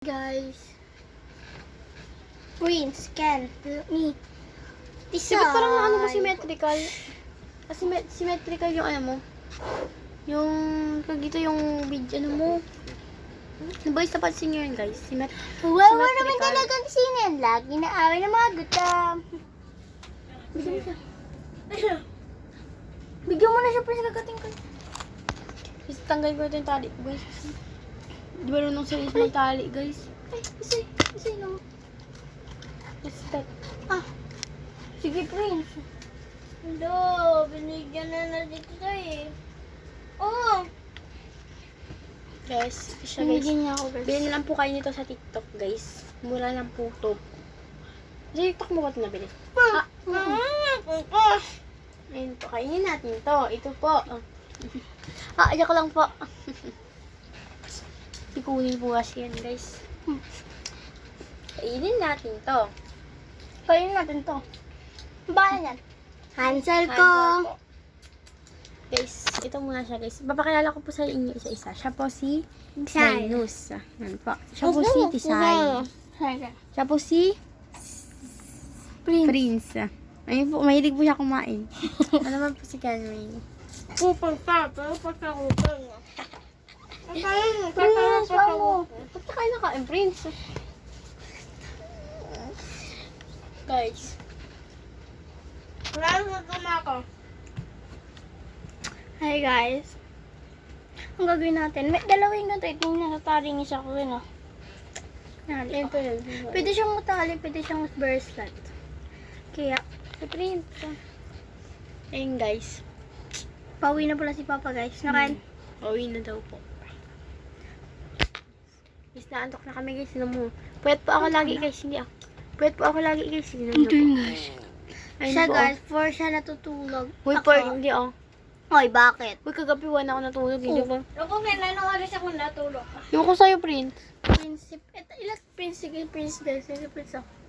Guys, Prince can help me decide. Diba parang ano mo symmetrical? Symmetrical yung ano mo. Yung, dito yung video ano mo. Boys, napansin nyo yun guys. Well, wala naman talagang sinin. Lagi na away ng mga gutom. Bigyan mo na siya, Prince, kagating ka. Guys, tanggalin ko ito yung tali ko guys. Di ba nung series ng tali guys? Ay, isay naman. Step. Sige, Prince. Hello, binigyan na dito eh. Oh! Guys, siya guys. Binigyan niya ako, guys. Bilhin na lang po kayo nito sa TikTok guys. Mura lang po to. Sa TikTok mo ba ito nabili? Ayun po, kainin natin to. Ito po. Ayak ko lang po. Ikunin po kasi yan guys. Kainin natin to. Kainin natin to. Bahala yan. Hansel ko. Hansel po. Guys, ito muna siya guys. Papakilala ko po sa inyo isa-isa. Siya po si Linus. Yan po. Siya po si Tisay. Siya po si Prince. Ayun po, mahilig po siya kumain. Ano naman po si Kenway. Kupal pa, pero pagkakupan na. Prince, mo. Ba't ka kayo nakain, Prince? Guys. Wala na ako. Hi guys. Ang gagawin natin, may dalawin na tayo. Tingnan sa taring isa ko rin, oh. Ayun po yun. Pwede siyang matali, pwede siyang bracelet. Kaya, Si Prince. Ayun guys. pauwi na pala si Papa, guys. Nakain. Uwi na daw po. Guys, naantok na kami guys. Pwede po ako lagi guys. Hindi ako. Pwede po ako lagi guys. Guys. Ayun Siya, po, guys, for siya natutulog. Uy, Ako. por, hindi ako. Oy, bakit? Uy, kagabi wala ako natulog. Hindi ba? Ako, kailan oras ako natulog? Yung ko sa'yo, Prince. Prince, ilang Prince, sige, Prince, guys. Sige, Prince, ako.